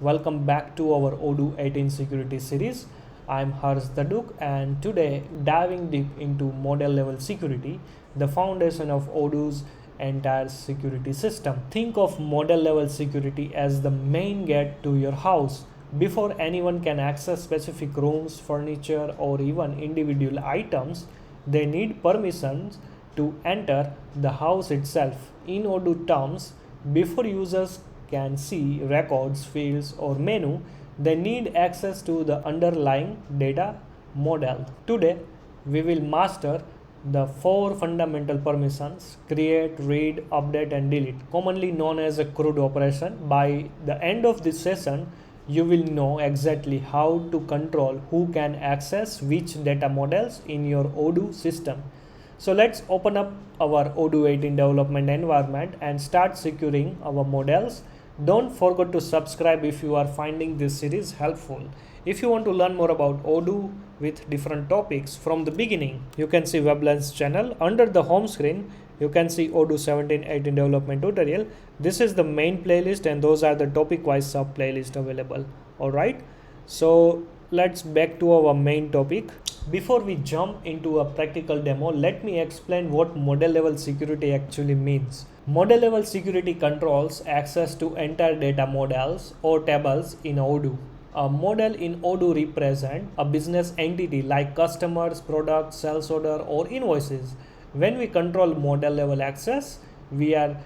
Welcome back to our Odoo 18 security series. I'm Harsh Daduk and today diving deep into model level security, the foundation of Odoo's entire security system. Think of model level security as the main gate to your house. Before anyone can access specific rooms, furniture, or even individual items, they need permissions to enter the house itself. In Odoo terms, before users can see records, fields, or menu, they need access to the underlying data model. Today, we will master the four fundamental permissions: create, read, update, and delete, commonly known as a CRUD operation. By the end of this session, you will know exactly how to control who can access which data models in your Odoo system. So let's open up our Odoo 18 development environment and start securing our models. Don't forget to subscribe if you are finding this series helpful. If you want to learn more about Odoo with different topics from the beginning, you can see Weblearns channel. Under the home screen, you can see Odoo 17-18 development tutorial. This is the main playlist and those are the topic wise sub playlist available. Alright, so let's back to our main topic. Before we jump into a practical demo, let me explain what model level security actually means. Model level security controls access to entire data models or tables in Odoo. A model in Odoo represents a business entity like customers, products, sales order, or invoices. When we control model level access, we are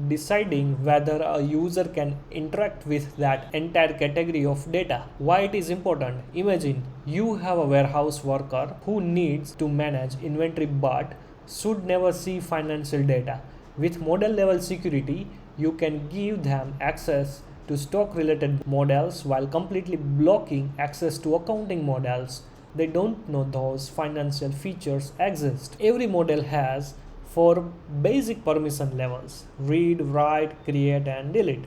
deciding whether a user can interact with that entire category of data. Why it is important? Imagine you have a warehouse worker who needs to manage inventory but should never see financial data. With model level security, you can give them access to stock related models while completely blocking access to accounting models. They don't know those financial features exist. Every model has four basic permission levels: read, write, create, and delete.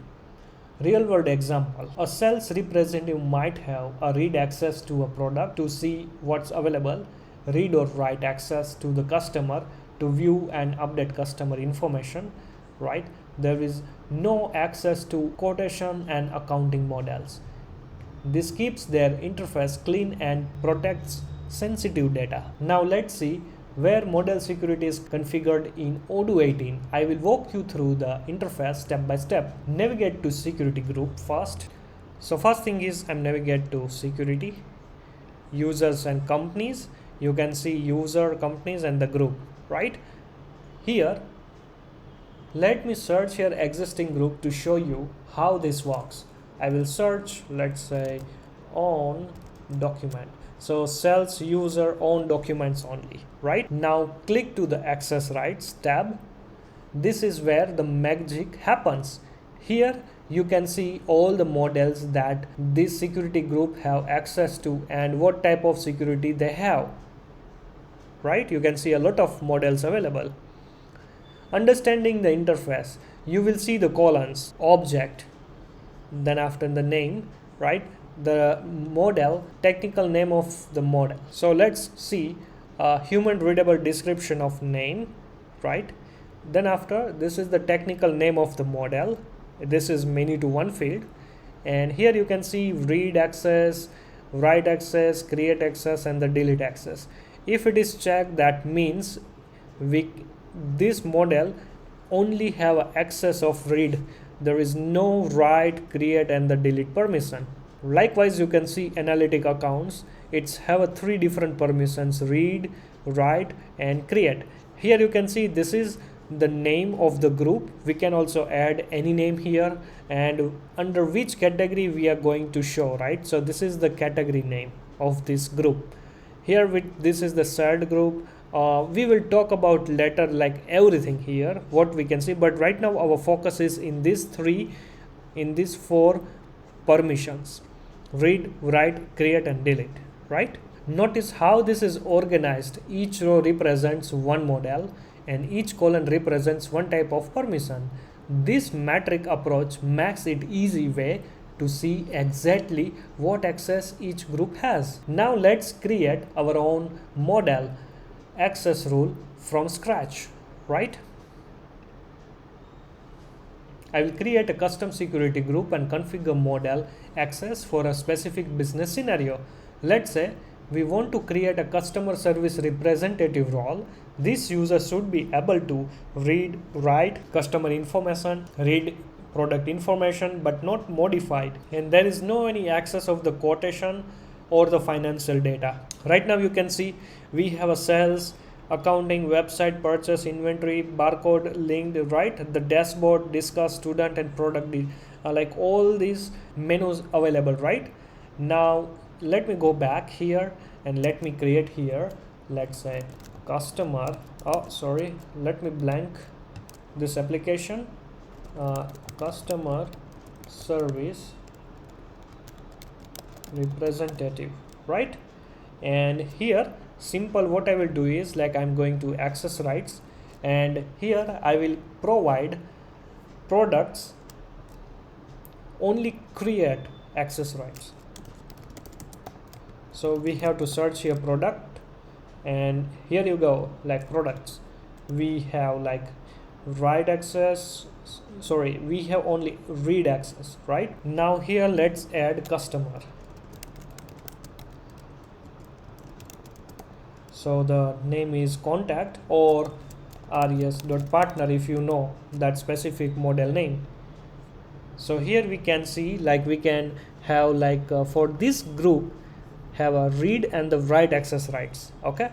Real world example: a sales representative might have a read access to a product to see what's available, read or write access to the customer to view and update customer information, right? There is no access to quotation and accounting models. This keeps their interface clean and protects sensitive data. Now let's see where model security is configured in Odoo 18. I will walk you through the interface step by step. Navigate to security group first. So first thing is I'm navigate to security, users and companies. You can see user, companies and the group, right? Here, let me search here existing group to show you how this works. I will search, let's say, on document. So sales user on documents only, right? Now click to the access rights tab. This is where the magic happens. Here you can see all the models that this security group have access to and what type of security they have, right? You can see a lot of models available. Understanding the interface, you will see the columns, object, then after the name, right? The model, technical name of the model. So let's see a human readable description of name, right? Then after, this is the technical name of the model. This is many to one field. And here you can see read access, write access, create access, and the delete access. If it is checked, that means this model only have access of read. There is no write, create, and the delete permission. Likewise, you can see analytic accounts. It's have three different permissions: read, write, and create. Here you can see this is the name of the group. We can also add any name here and under which category we are going to show, right? So this is the category name of this group. Here this is the shared group. We will talk about later like everything here what we can see, but right now our focus is in these four permissions: read, write, create, and delete, right? Notice how this is organized. Each row represents one model and each column represents one type of permission. This metric approach makes it easy way to see exactly what access each group has. Now let's create our own model access rule from scratch, right? I will create a custom security group and configure model access for a specific business scenario. Let's say we want to create a customer service representative role. This user should be able to read, write customer information, read product information, but not modified, and there is no any access of the quotation or the financial data. Right now you can see we have a sales, accounting, website, purchase, inventory, barcode linked, right? The dashboard, discuss, student and product, like all these menus available, right? Now let me go back here and let me create here, let's say customer, let me blank this application, customer service representative, right? And here simple what I will do is like I'm going to access rights, and here I will provide products only create access rights. So we have to search here product, and here you go, like products we have like write access, we have only read access. Right now here let's add customer. So the name is contact or res.partner if you know that specific model name. So here we can see like we can have like for this group have a read and the write access rights. Okay,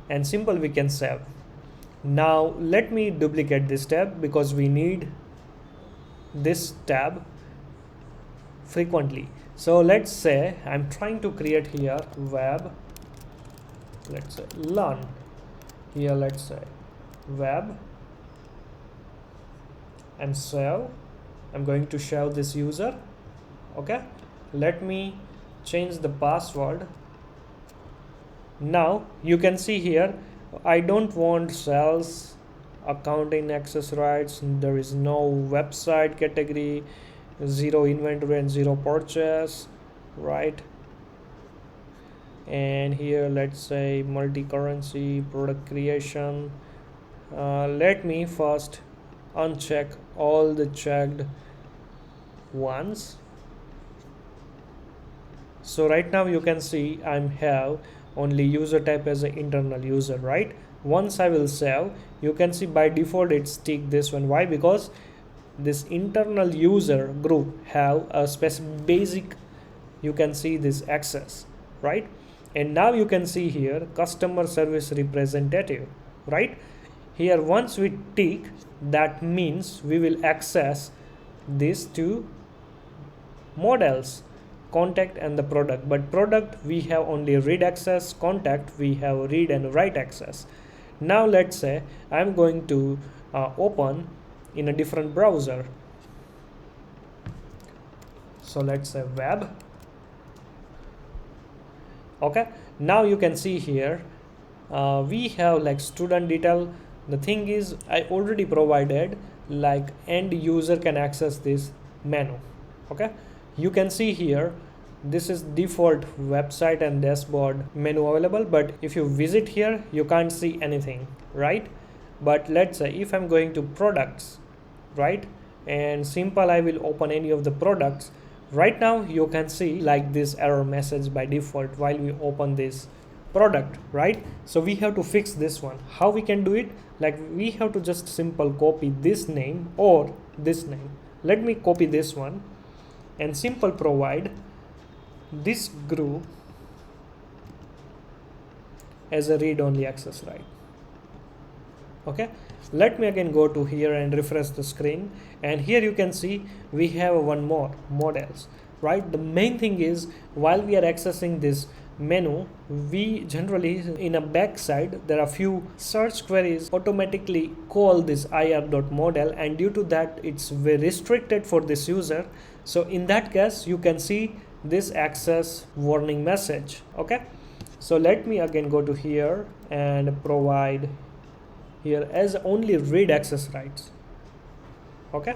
and simple we can save. Now let me duplicate this tab because we need this tab frequently. So let's say I'm trying to create here web, let's say learn, here let's say web, and save. I'm going to show this user. Okay, let me change the password. Now you can see here I don't want sales, accounting access rights, there is no website category, 0 inventory and 0 purchase, right? And here let's say multi-currency product creation. Let me first uncheck all the checked ones. So right now you can see I have only user type as an internal user, right? Once I will save, you can see by default it's tick this one. Why? Because this internal user group have a specific basic, you can see this access, right? And now you can see here customer service representative, right? Here once we tick, that means we will access these two models, contact and the product. But product we have only read access, contact we have read and write access. Now let's say I'm going to open in a different browser. So let's say web. Okay, now you can see here we have like student detail. The thing is I already provided like end user can access this menu. Okay, you can see here this is default website and dashboard menu available, but if you visit here you can't see anything, right? But let's say if I'm going to products, right, and simple I will open any of the products. Right now you can see like this error message by default while we open this product, right? So we have to fix this one. How we can do it? Like we have to just simple copy this name or this name. Let me copy this one and simple provide this group as a read only access right. Okay, let me again go to here and refresh the screen, and here you can see we have one more models, right? The main thing is while we are accessing this menu, we generally in a backside there are few search queries automatically call this ir.model, and due to that it's very restricted for this user. So in that case you can see this access warning message. Okay, so let me again go to here and provide here as only read access rights. Okay,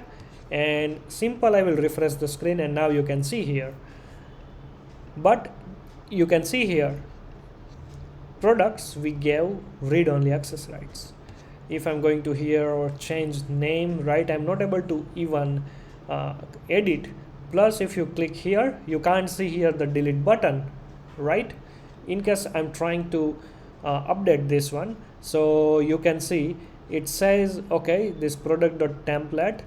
and simple I will refresh the screen, and now you can see here, but you can see here products we gave read only access rights. if I'm going to here or change name, right, I'm not able to even edit. Plus if you click here, you can't see here the delete button, right? In case I'm trying to update this one, so you can see it says, okay, this product.template,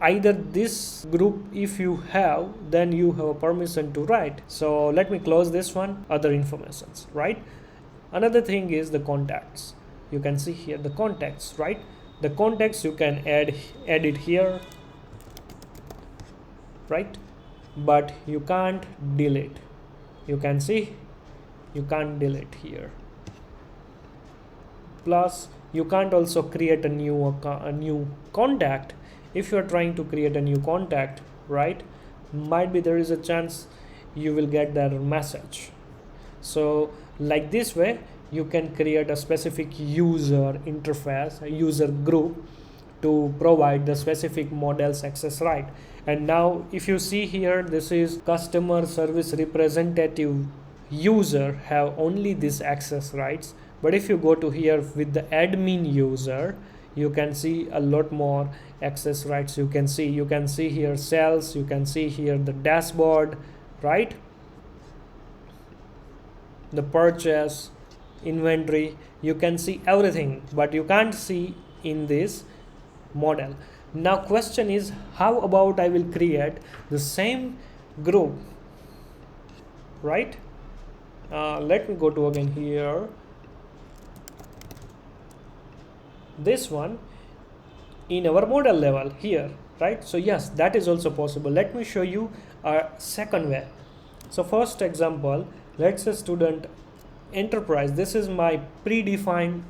either this group if you have, then you have a permission to write. So let me close this one, other informations, right? Another thing is the contacts. You can see here the contacts, right? The contacts you can edit here, right? But you can't delete. You can see you can't delete here. Plus you can't also create a new contact. If you are trying to create a new contact, right, might be there is a chance you will get that message. So like this way you can create a specific user interface, a user group, to provide the specific model's access right. And now if you see here, this is customer service representative user have only this access rights. But if you go to here with the admin user, you can see a lot more access rights. You can see here sales, you can see here the dashboard, right, the purchase, inventory, you can see everything, but you can't see in this model. Now question is, how about I will create the same group, right? Let me go to again here, this one in our model level here, right? So yes, that is also possible. Let me show you a second way. So first example, let's say student enterprise. This is my predefined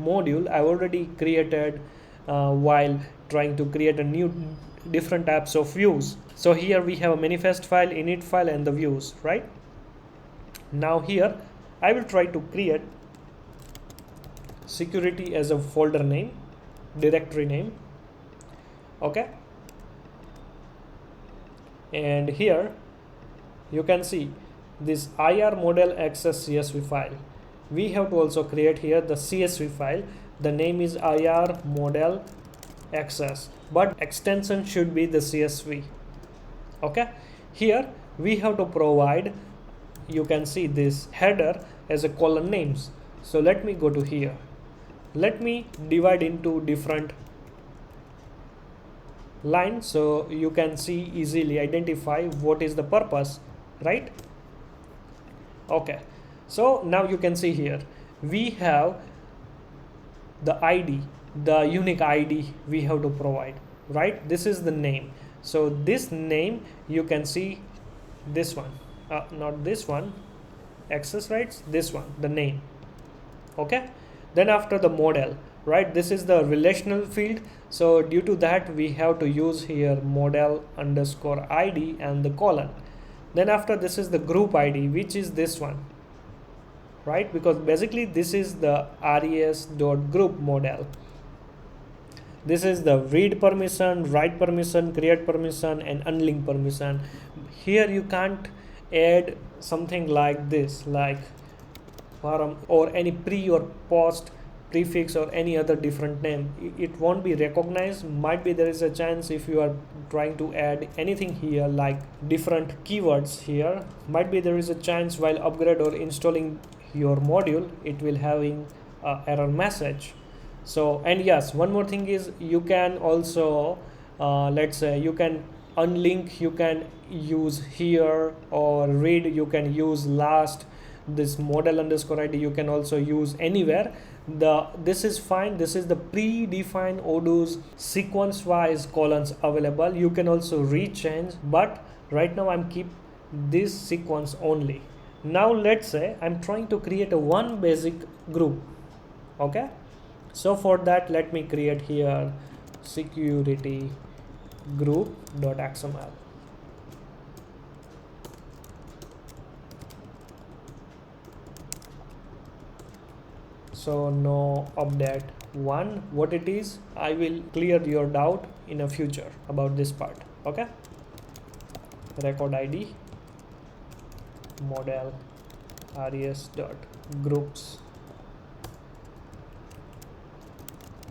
module I already created while trying to create a new different types of views. So here we have a manifest file, init file, and the views, right? Now here I will try to create security as a folder name, directory name, okay? And here you can see this IR model access CSV file. We have to also create here the CSV file. The name is IR model access, but extension should be the CSV, okay? Here we have to provide, you can see this header as a column names. So let me go to here, let me divide into different lines so you can see easily identify what is the purpose, right? Okay, so now you can see here we have the ID, the unique ID we have to provide, right? This is the name. So this name you can see this one, not this one, access rights, this one, the name, okay? Then after the model, right, this is the relational field. So due to that we have to use here model underscore ID and the colon. Then after this is the group ID, which is this one, right? Because basically this is the res.group model. This is the read permission, write permission, create permission, and unlink permission. Here you can't add something like this, like param or any pre or post prefix or any other different name. It won't be recognized. Might be there is a chance if you are trying to add anything here like different keywords here, might be there is a chance while upgrade or installing your module it will having error message. So, and yes, one more thing is you can also let's say you can unlink, you can use here, or read you can use last. This model underscore ID you can also use anywhere. This is fine. This is the predefined Odoo's sequence wise columns available. You can also rechange, but right now I'm keep this sequence only. Now let's say I'm trying to create a one basic group, okay? So for that let me create here security group.xml. So no update one, what it is, I will clear your doubt in a future about this part, okay? Record ID model res.groups.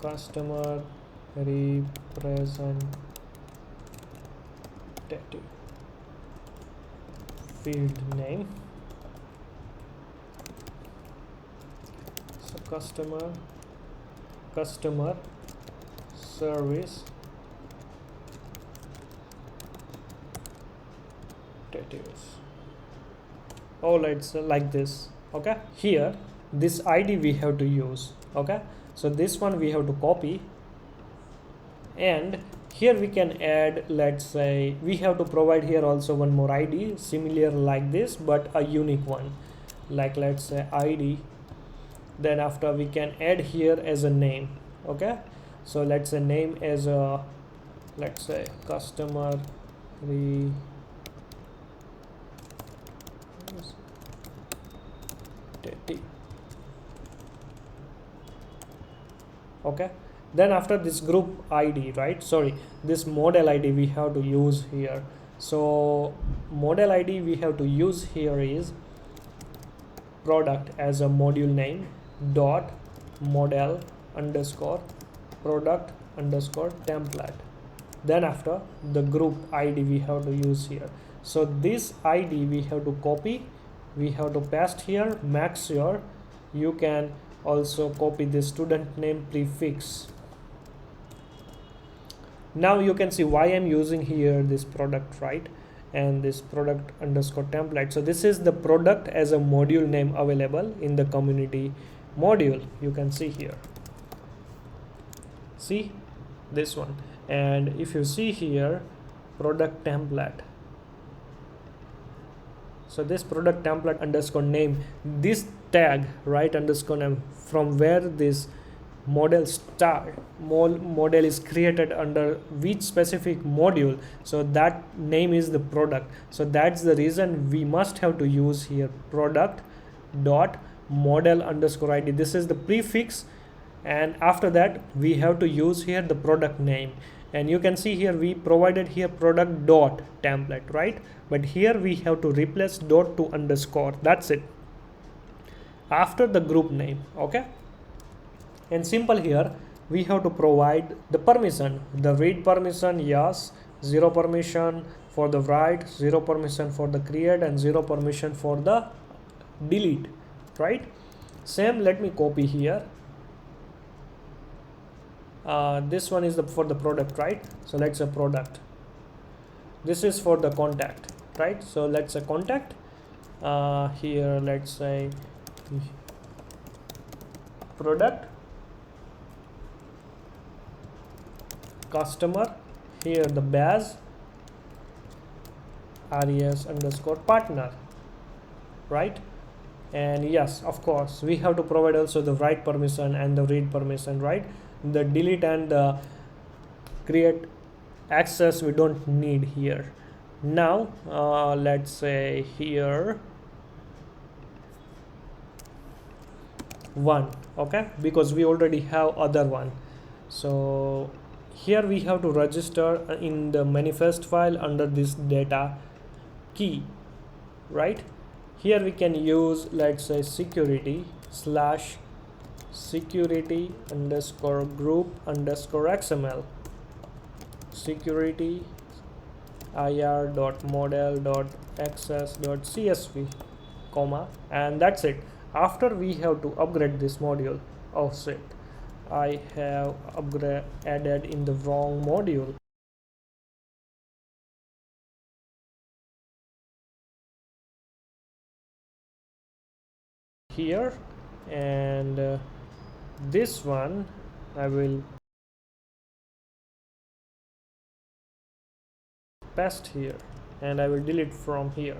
customer representative field name. So customer service representatives. Oh, it's like this. Okay, here this ID we have to use. Okay, so this one we have to copy, and here we can add, let's say we have to provide here also one more ID similar like this but a unique one, like let's say ID. Then after we can add here as a name. Okay, so let's say name as a, let's say customer okay. Then after this group ID, right, sorry, this model ID we have to use here. So model ID we have to use here is product as a module name dot model underscore product underscore template. Then after the group ID we have to use here. So this ID we have to copy, we have to paste here. Make sure you can also copy the student name prefix. Now you can see why I'm using here this product, right, and this product underscore template. So this is the product as a module name available in the community module. You can see here, see this one. And if you see here product template, so this product template underscore name, this tag, right, underscore name, from where this model model is created under which specific module, so that name is the product. So that's the reason we must have to use here product dot model underscore ID. This is the prefix, and after that we have to use here the product name. And you can see here we provided here product dot template, right, but here we have to replace dot to underscore. That's it, after the group name. Okay, and simple here we have to provide the permission, the read permission, yes, 0 permission for the write, 0 permission for the create, and 0 permission for the delete, right. Same, let me copy here. This one is for the product, right, so let's say product. This is for the contact, right, so let's say contact. Here let's say product customer, here the badge res underscore partner, right. And yes, of course we have to provide also the write permission and the read permission, right. The delete and the create access we don't need here. Now let's say here one, okay, because we already have other one. So here we have to register in the manifest file under this data key, right. Here we can use, let's say security slash security underscore group underscore xml security ir dot model dot access dot csv comma, and that's it. After we have to upgrade this module. Oh shit, I have added in the wrong module. Here, and this one I will paste here, and I will delete from here.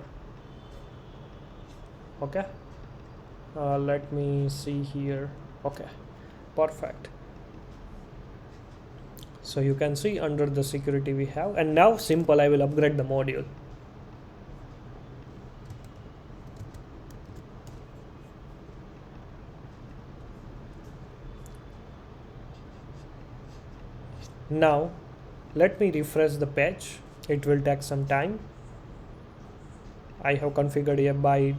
Okay, let me see here. Okay, perfect. So you can see under the security we have, and now simple, I will upgrade the module. Now let me refresh the page. It will take some time. I have configured here by,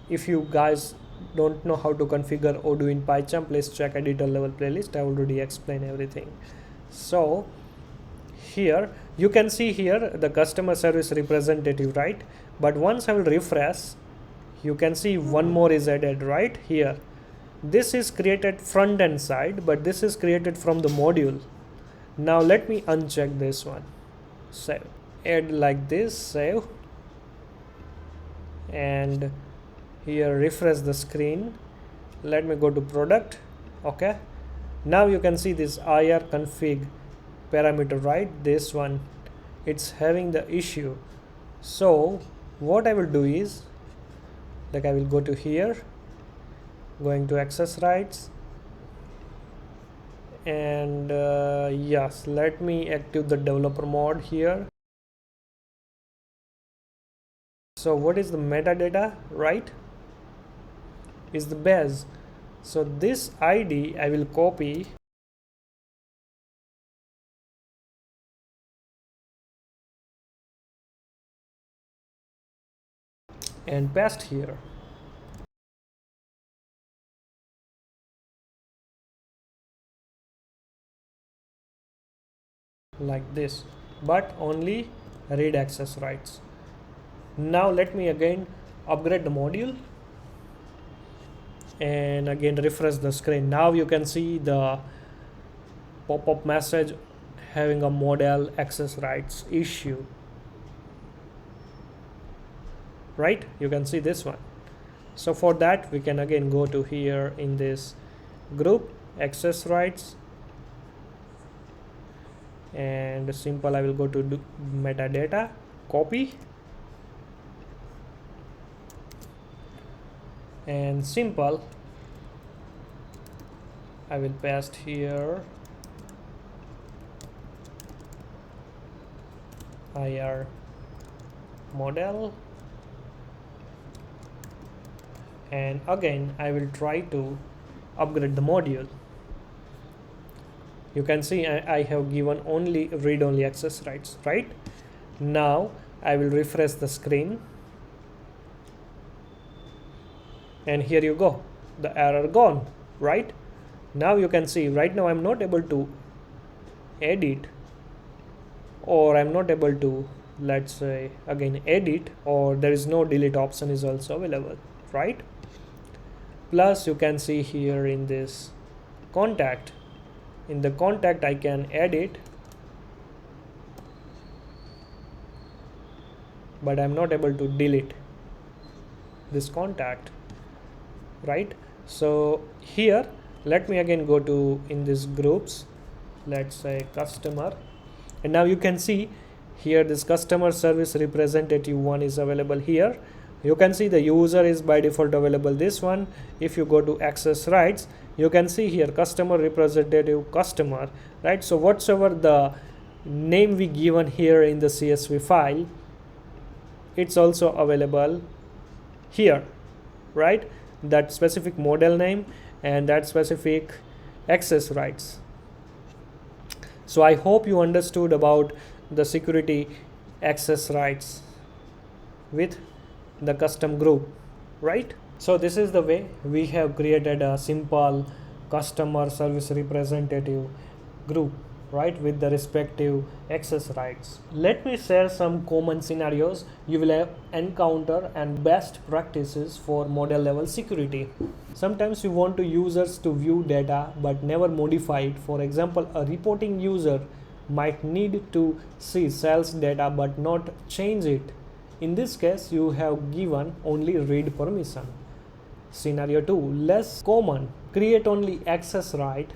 if you guys don't know how to configure Odoo in PyCharm, please check editor level playlist. I already explained everything. So here you can see here the customer service representative, right? But once I will refresh, you can see one more is added right here. This is created front end side, but this is created from the module. Now let me uncheck this one. Save. Add like this, save. And here refresh the screen. Let me go to product. Okay. Now you can see this IR config parameter, right? This one, it's having the issue. So what I will do is, like, I will go to here, going to access rights, and yes, let me active the developer mode here. So what is the metadata, right? Is the base. So this ID I will copy and paste here. Like this, but only read access rights. Now let me again upgrade the module and again refresh the screen. Now you can see the pop-up message having a model access rights issue, right? You can see this one. So for that we can again go to here in this group access rights, and simple I will go to metadata, copy, and simple I will paste here IR model, and again I will try to upgrade the module. You can see I have given only read-only access rights, right? Now I will refresh the screen, and here you go, the error gone, right? Now you can see right now I'm not able to edit, or I'm not able to, let's say, again edit, or there is no delete option is also available, right? Plus you can see here in this contact, in the contact I can edit, but I'm not able to delete this contact, right? So here let me again go to in this groups, let's say customer, and now you can see here this customer service representative one is available here. You can see the user is by default available, this one. If you go to access rights, you can see here customer representative customer, right? So whatsoever the name we given here in the CSV file, it's also available here, right? That specific model name and that specific access rights. So I hope you understood about the security access rights with the custom group, right? So this is the way we have created a simple customer service representative group, right, with the respective access rights. Let me share some common scenarios you will have encounter and best practices for model level security. Sometimes you want to users to view data but never modify it. For example, a reporting user might need to see sales data but not change it. In this case, you have given only read permission. Scenario 2, less common, create only access right.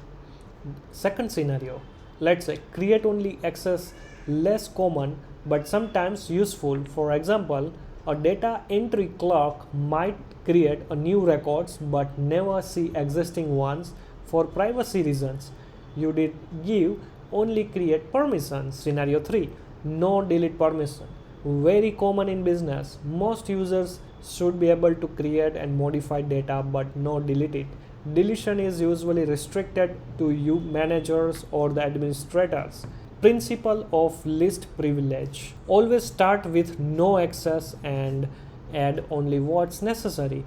Second scenario, let's say create only access, less common but sometimes useful. For example, a data entry clerk might create a new records but never see existing ones for privacy reasons. You did give only create permissions. Scenario 3, no delete permission. Very common in business. Most users should be able to create and modify data but no delete it. Deletion is usually restricted to you managers or the administrators. Principle of least privilege. Always start with no access and add only what's necessary.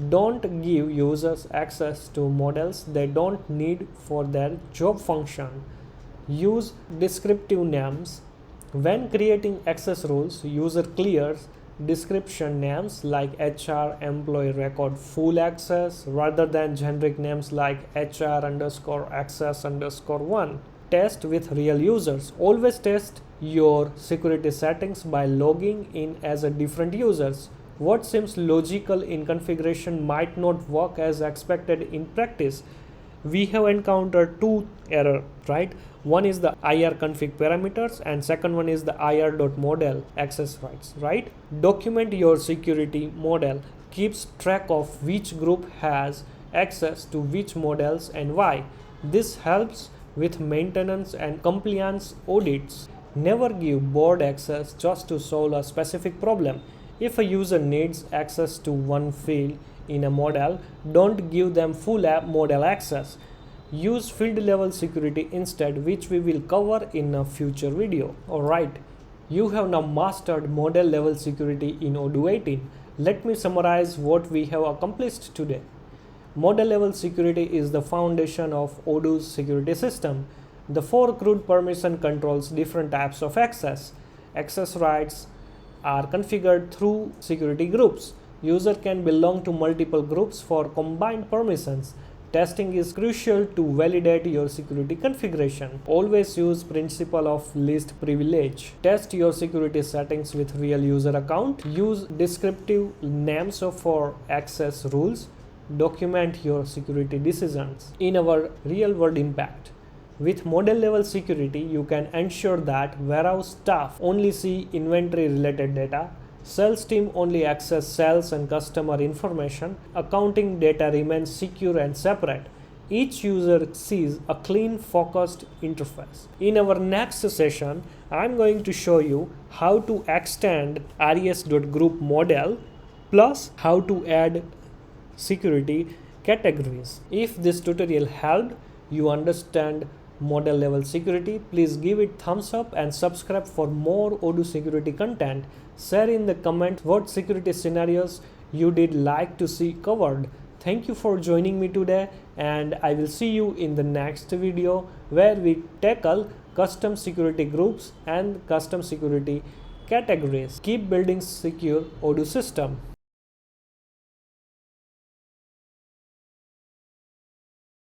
Don't give users access to models they don't need for their job function. Use descriptive names. When creating access rules, user clears description names like HR employee record full access rather than generic names like HR underscore access underscore 1. Test with real users. Always test your security settings by logging in as a different users. What seems logical in configuration might not work as expected in practice. We have encountered two errors, right? One is the IR config parameters and second one is the IR.model access rights, right? Document your security model. Keeps track of which group has access to which models and why. This helps with maintenance and compliance audits. Never give broad access just to solve a specific problem. If a user needs access to one field in a model, don't give them full model access. Use field level security instead, which we will cover in a future video. Alright, you have now mastered model level security in Odoo 18. Let me summarize what we have accomplished today. Model level security is the foundation of Odoo's security system. The foreground permission controls different types of access. Access rights are configured through security groups. User can belong to multiple groups for combined permissions. Testing is crucial to validate your security configuration. Always use principle of least privilege. Test your security settings with real user account. Use descriptive names for access rules. Document your security decisions. In our real world impact, with model level security, you can ensure that warehouse staff only see inventory related data, sales team only access sales and customer information, accounting data remains secure and separate. Each user sees a clean, focused interface. In our next session, I'm going to show you how to extend res.group model plus how to add security categories. If this tutorial helped you understand model level security, please give it thumbs up and subscribe for more Odoo security content. Share in the comments what security scenarios you did like to see covered. Thank you for joining me today, and I will see you in the next video where we tackle custom security groups and custom security categories. Keep building secure Odoo system.